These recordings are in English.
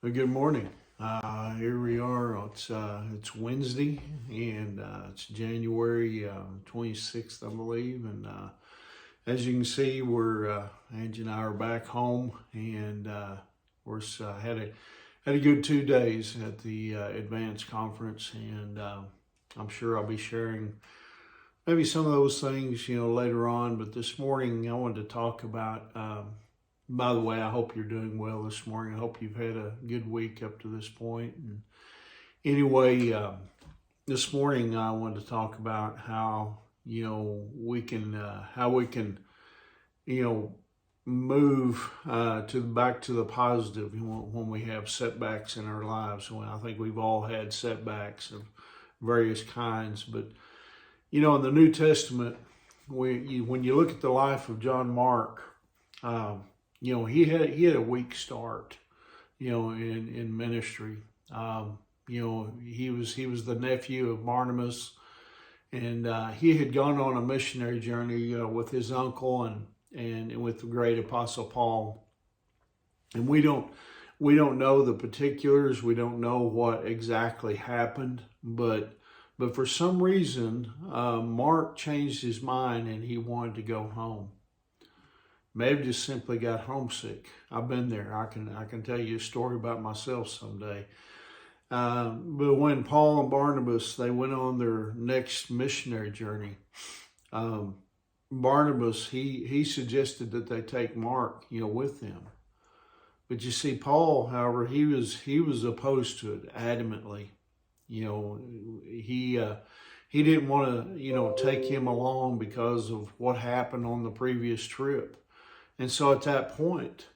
Good morning. Here we are. It's Wednesday, and it's January 26th, I believe. And as you can see, Angie and I are back home, and had a good 2 days at the Advanced Conference, and I'm sure I'll be sharing maybe some of those things, later on. But this morning, I wanted to talk about. By the way, I hope you're doing well this morning. I hope you've had a good week up to this point. And anyway, this morning I wanted to talk about how we can move back to the positive when we have setbacks in our lives. Well, I think we've all had setbacks of various kinds, but in the New Testament, when you look at the life of John Mark. He had a weak start, in ministry. He was the nephew of Barnabas, and he had gone on a missionary journey, with his uncle and with the great Apostle Paul. And we don't know the particulars. We don't know what exactly happened, but for some reason, Mark changed his mind and he wanted to go home. Maybe just simply got homesick. I've been there. I can tell you a story about myself someday. But when Paul and Barnabas, they went on their next missionary journey, Barnabas, he suggested that they take Mark, with them. But you see, Paul, however, he was opposed to it adamantly. He didn't want to, take him along because of what happened on the previous trip. And so at that point,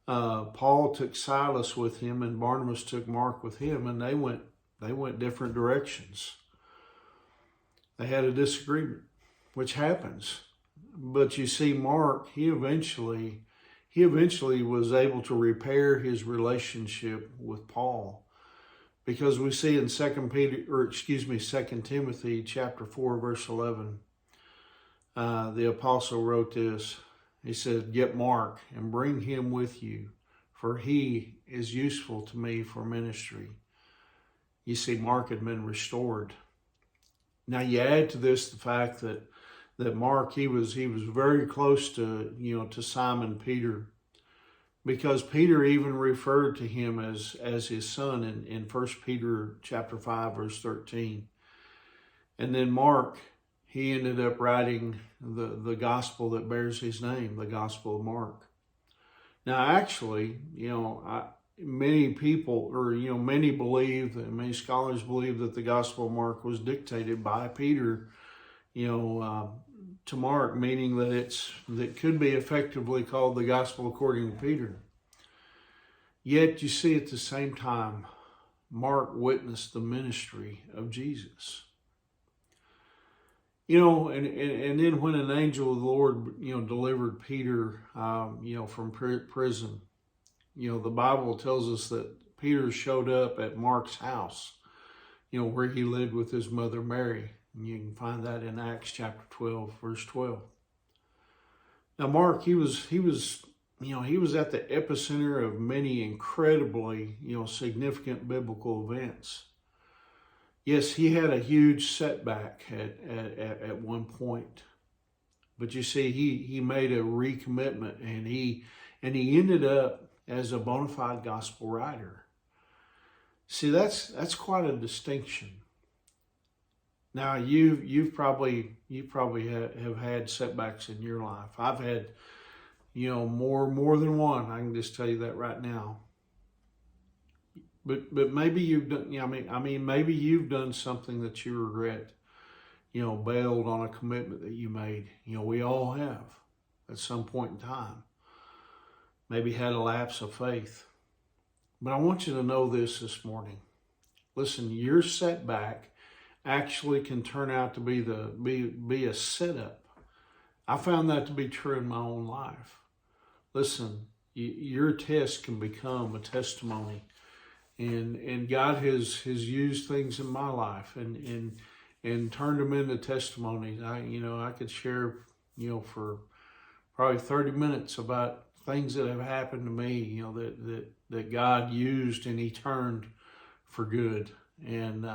Paul took Silas with him and Barnabas took Mark with him, and they went different directions. They had a disagreement, which happens. But you see, Mark, he eventually was able to repair his relationship with Paul. Because we see in 2 Timothy chapter 4, verse 11, the apostle wrote this. He said, "Get Mark and bring him with you, for he is useful to me for ministry." You see, Mark had been restored. Now you add to this the fact that Mark, he was very close to Simon Peter, because Peter even referred to him as his son in 1 Peter chapter 5, verse 13. And then Mark, he ended up writing the gospel that bears his name, the Gospel of Mark. Now, actually, many people, or many believe, and many scholars believe, that the Gospel of Mark was dictated by Peter, to Mark, meaning that could be effectively called the Gospel according to Peter. Yet, you see, at the same time, Mark witnessed the ministry of Jesus. And then when an angel of the Lord, delivered Peter, from prison, the Bible tells us that Peter showed up at Mark's house, where he lived with his mother Mary. And you can find that in Acts chapter 12, verse 12. Now, Mark, he was at the epicenter of many incredibly, significant biblical events. Yes, he had a huge setback at one point, but you see, he made a recommitment, and he ended up as a bona fide gospel writer. See, that's quite a distinction. Now, you probably have had setbacks in your life. I've had, more than one. I can just tell you that right now. But maybe you've done, maybe you've done something that you regret, bailed on a commitment that you made. We all have at some point in time. Maybe had a lapse of faith. But I want you to know this morning. Listen, your setback actually can turn out to be a setup. I found that to be true in my own life. Listen, your test can become a testimony. And God has used things in my life and turned them into testimonies. I could share, for probably 30 minutes about things that have happened to me, that God used and he turned for good. And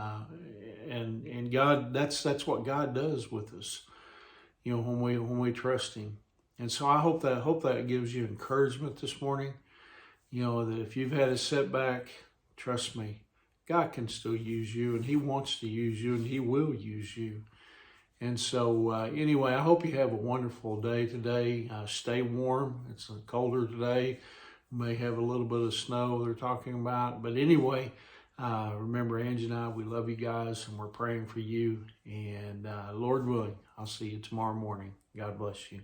God, that's what God does with us, you know, when we trust him. And so I hope that gives you encouragement this morning. You know, that if you've had a setback, trust me, God can still use you, and he wants to use you, and he will use you. And so anyway, I hope you have a wonderful day today. Stay warm. It's colder today. We may have a little bit of snow they're talking about. But anyway, remember, Angie and I, we love you guys, and we're praying for you. And Lord willing, I'll see you tomorrow morning. God bless you.